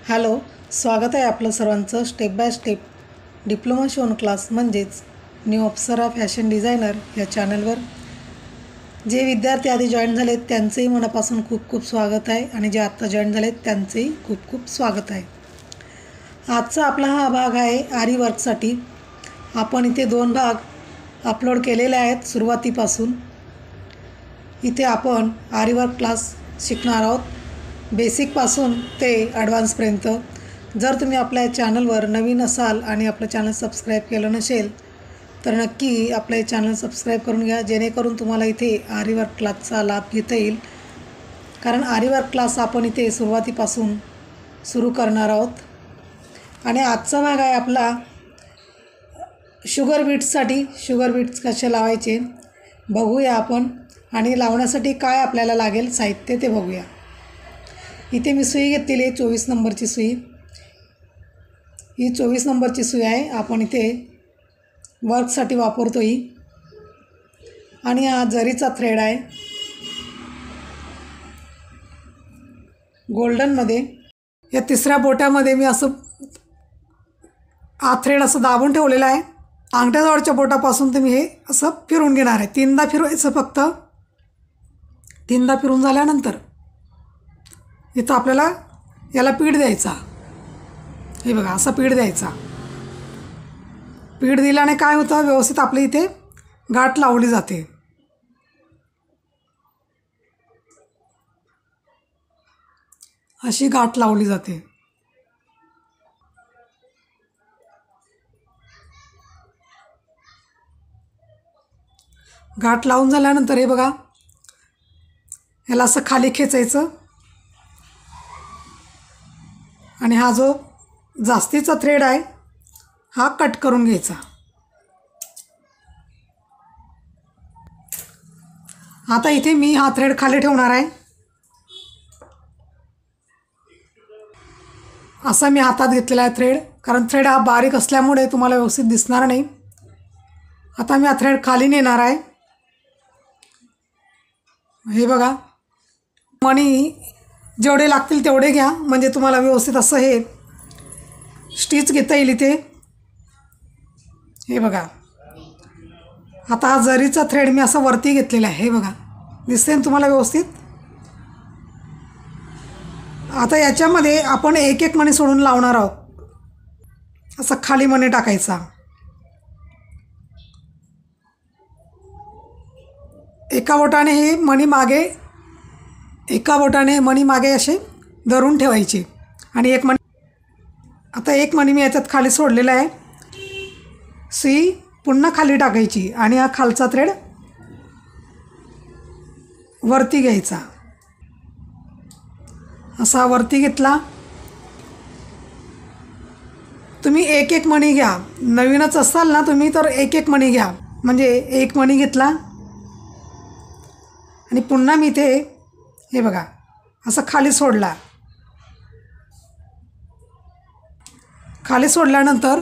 Hello, स्वागत आहे आपलं सर्वांचं स्टेप बाय स्टेप डिप्लोमा शिवण क्लास म्हणजेच न्यू अप्सरा फॅशन डिझायनर या चॅनलवर. जे विद्यार्थी आधी जॉईन झालेत त्यांचंही मनापासून खूप खूप स्वागत आहे आणि जे आत्ता जॉईन झालेत त्यांचंही खूप खूप स्वागत आहे. आजचा आपला हा भाग आहे आरी वर्कसाठी. आपण इथे 2 भाग अपलोड केलेले आहेत सुरुवातीपासून. इथे आपण आरी वर्क क्लास शिकणार आहोत, बेसिकपासून ते ॲडव्हान्सपर्यंत. जर तुम्ही आपल्या चॅनलवर नवीन असाल आणि आपलं चॅनल सबस्क्राईब केलं नसेल तर नक्की आपले चॅनल सबस्क्राईब करून घ्या, जेणेकरून तुम्हाला इथे आरी वर्क क्लासचा लाभ घेता येईल. कारण आरी वर्क क्लास आपण इथे सुरुवातीपासून सुरू करणार आहोत. आणि आजचा भाग आहे आपला शुगर बीट्ससाठी. शुगर बीट्स कसे लावायचे बघूया आपण, आणि लावण्यासाठी काय आपल्याला लागेल साहित्य ते बघूया. इथे मी सुई घेतलेली आहे 24 नंबरची सुई. ही 24 नंबरची सुई आहे, आपण इथे वर्कसाठी वापरतो ही. आणि हा जरीचा थ्रेड आहे गोल्डनमध्ये. या तिसऱ्या बोटामध्ये मी असं हा थ्रेड असं दाबून ठेवलेला आहे. अंगठ्याजवळच्या बोटापासून तुम्ही हे असं फिरून घेणार आहे. 3दा फिरवायचं फक्त. 3दा फिरून झाल्यानंतर इथं आपल्याला याला पीठ द्यायचा. हे बघा, असा पीठ द्यायचा. पीठ दिल्याने काय होतं, व्यवस्थित आपल्या इथे गाठ लावली जाते. अशी गाठ लावली जाते. गाठ लावून झाल्यानंतर हे बघा, याला असं खाली खेचायचं आणि हा जो जास्तीचा थ्रेड आहे हा कट करून घ्यायचा. आता इथे मी हा थ्रेड खाली ठेवणार आहे. असा मी हातात घेतलेला आहे थ्रेड, कारण थ्रेड हा बारीक असल्यामुळे तुम्हाला व्यवस्थित दिसणार नाही. आता मी हा थ्रेड खाली नेणार आहे. हे बघा, मणी जेवढे लागतील तेवढे घ्या, म्हणजे तुम्हाला व्यवस्थित असं हे स्टिच घेता येईल इथे. हे बघा, आता हा जरीचा थ्रेड मी असं वरती घेतलेला आहे. हे बघा, दिसते ना तुम्हाला व्यवस्थित. आता याच्यामध्ये आपण एक एक मणी सोडून लावणार आहोत. असं खाली मणी टाकायचा. एका बोटाने हे मणी मागे, एका बोटाने मणी मागे असे धरून ठेवायचे. आणि एक मणी, आता एक मणी मी याच्यात खाली सोडलेला आहे. सुई पुन्हा खाली टाकायची आणि हा खालचा थ्रेड वरती घ्यायचा. असा वरती घेतला. तुम्ही एक एक मणी घ्या. नवीनच असाल ना तुम्ही तर एक एक मणी घ्या. म्हणजे एक मणी घेतला आणि पुन्हा मी इथे हे बघा असं खाली सोडला. खाली सोडल्यानंतर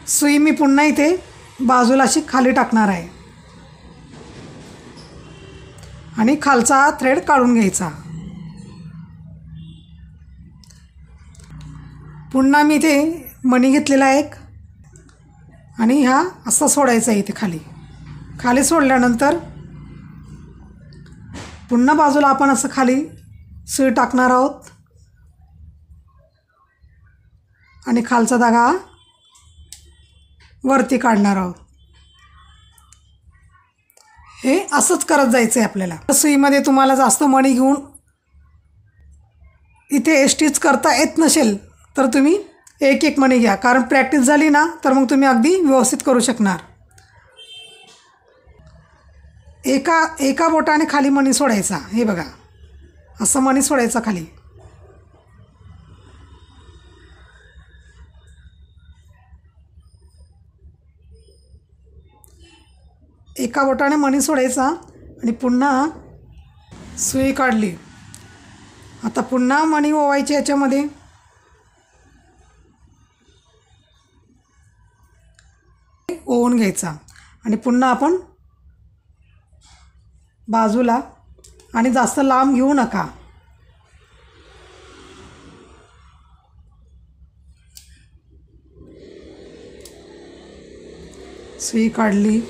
सुई मी पुन्हा इथे बाजूला अशी खाली टाकणार आहे आणि खालचा थ्रेड काढून घ्यायचा. पुन्हा मी इथे मणी घेतलेला आहे एक, आणि हा असा सोडायचा आहे इथे खाली. खाली सोडल्यानंतर पुन्हा बाजूला आपण असं खाली सुई टाकणार आहोत आणि खालचा धागा वरती काढणार आहोत. हे असंच करत जायचं आहे आपल्याला. सुईमध्ये तुम्हाला जास्त मणी घेऊन इथे स्टिच करता येत नसेल तर तुम्ही एक एक मणी घ्या, कारण प्रॅक्टिस झाली ना तर मग तुम्ही अगदी व्यवस्थित करू शकणार. एका बोटाने खाली मणी सोडायचा. हे बघा, असं मणी सोडायचा खाली. एका बोटाने मणी सोडायचा आणि पुन्हा सुई काढली. आता पुन्हा मणी ओवायची याच्यामध्ये. ओवून घ्यायचा आणि पुन्हा आपण बाजूला, आणि जास्त लांब घेऊ नका. सुई काढली.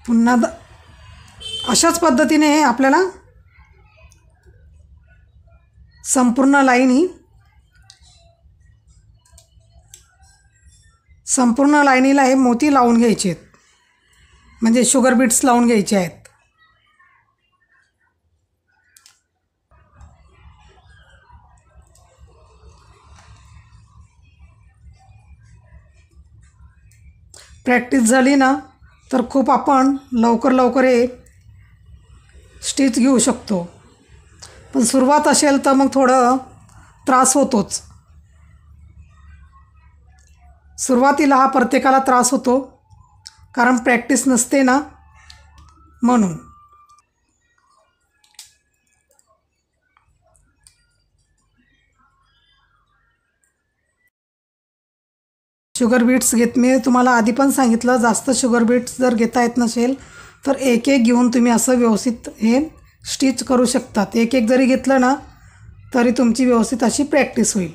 पुन्हा अशाच पद्धतीने आपल्याला संपूर्ण लाईनीला हे मोती लावून घ्यायचे आहेत, म्हणजे शुगर बीट्स लावून घ्यायचे आहेत. प्रॅक्टिस झाली ना तर खूप आपण लवकर हे स्टिच घेऊ शकतो. पण सुरुवात असेल तर मग थोडं त्रास होतोच. सुरुवातीला हा प्रत्येकाला त्रास होतो, कारण प्रॅक्टिस नसते ना, म्हणून. शुगर बीट्स मी तुम्हाला आधी पण सांगितलं, जास्त शुगर बीट्स जर घेता येत नसेल तर एक घेऊन तुम्ही असं व्यवस्थित हे स्टिच करू शकतात. एक जरी घेतलं ना तरी तुमची व्यवस्थित अशी प्रॅक्टिस होईल.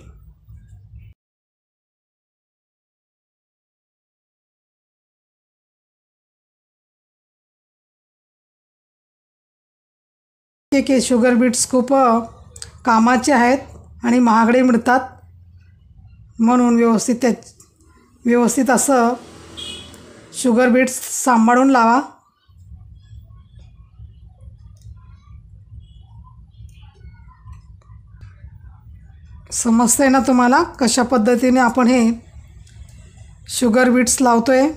शुगर बीट्स खूप कामाचे आहेत आणि महागडे मिळतात, म्हणून व्यवस्थित असं शुगर बीट्स सांभाळून लावा. समजतंय ना तुम्हाला कशा पद्धतीने आपण हे शुगर बीट्स लावतोय.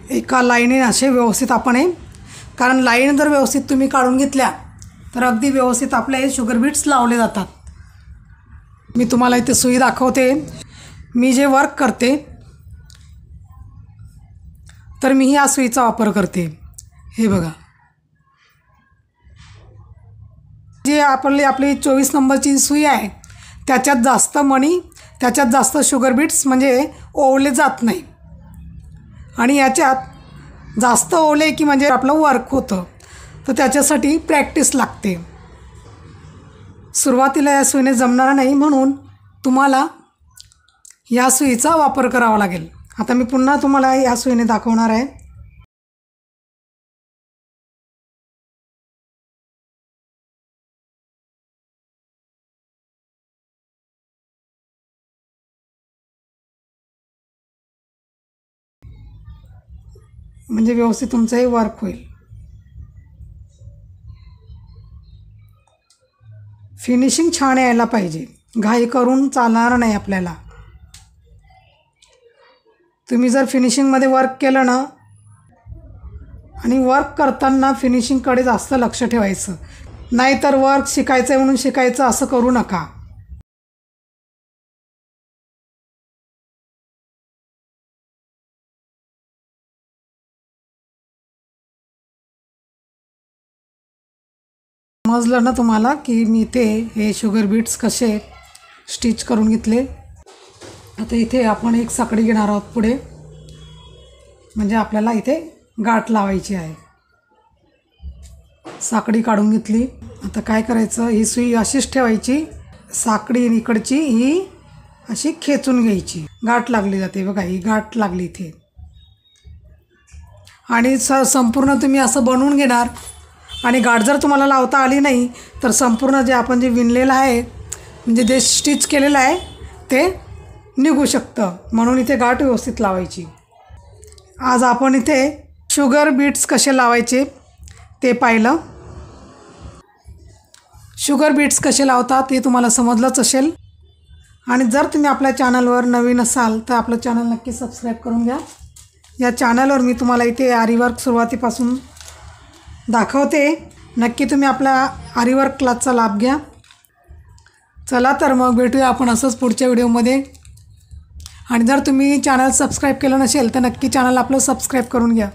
एका लाईनीने असे व्यवस्थित आपण हे, कारण लाईन जर व्यवस्थित तुम्ही काढून घेतल्या तर अगदी व्यवस्थित आपले हे शुगर बीट्स लावले जातात. मी तुम्हाला इथे सुई दाखवते. मी जे वर्क करते तर मी ह्या सुईचा वापर करते. हे बघा, जे आपली 24 नंबरची सुई आहे त्याच्यात जास्त मणी, त्याच्यात जास्त शुगर बीट्स म्हणजे ओवले जात नाही. आणि याच्यात जास्त ओवले की म्हणजे आपलं वर्क होतं, तर त्याच्यासाठी प्रॅक्टिस लागते. सुरुवातीला या सुईने जमणार नाही, म्हणून तुम्हाला या सुईचा वापर करावा लागेल. आता मी पुन्हा तुम्हाला या सुईने दाखवणार आहे. म्हणजे व्यवस्थित तुमचं हे वर्क होईल. फिनिशिंग छान यायला पाहिजे, घाई करून चालणार नाही आपल्याला. तुम्ही जर फिनिशिंगमध्ये वर्क केलं ना, आणि वर्क करताना फिनिशिंगकडे जास्त लक्ष ठेवायचं, नाहीतर वर्क शिकायचं आहे म्हणून शिकायचं असं करू नका. समजलं ना तुम्हाला की मी इथे हे शुगर बीट्स कसे स्टिच करून घेतले. आता इथे आपण एक साकडी घेणार आहोत पुढे, म्हणजे आपल्याला इथे गाठ लावायची आहे. साकडी काढून घेतली. आता काय करायचं, ही सुई अशीच ठेवायची, साकडी इकडची ही अशी खेचून घ्यायची. गाठ लागली जाते बघा, ही गाठ लागली इथे. आणि संपूर्ण तुम्ही असं बनवून घेणार. आणि गाठ जर तुम्हाला लावता आली नाही तर संपूर्ण जे आपण जे विणलेलं आहे, म्हणजे जे स्टिच केलेलं आहे ते निघू शकतं, म्हणून इथे गाठ व्यवस्थित लावायची. आज आपण इथे शुगर बीट्स कसे लावायचे ते पाहिलं. शुगर बीट्स कसे लावतात ते तुम्हाला समजलंच असेल. आणि जर तुम्ही आपल्या चॅनलवर नवीन असाल तर आपलं चॅनल नक्की सबस्क्राईब करून घ्या. या चॅनलवर मी तुम्हाला इथे आरीवर्क सुरुवातीपासून दाखवते. नक्की तुम्ही आपल्या आरीवर्क क्लासचा लाभ घ्या. चला तर मग भेटूया आपण असंच पुढच्या व्हिडिओमध्ये. आणि जर तुम्ही चॅनल सबस्क्राईब केलं नसेल तर नक्की चॅनल आपलं सबस्क्राईब करून घ्या.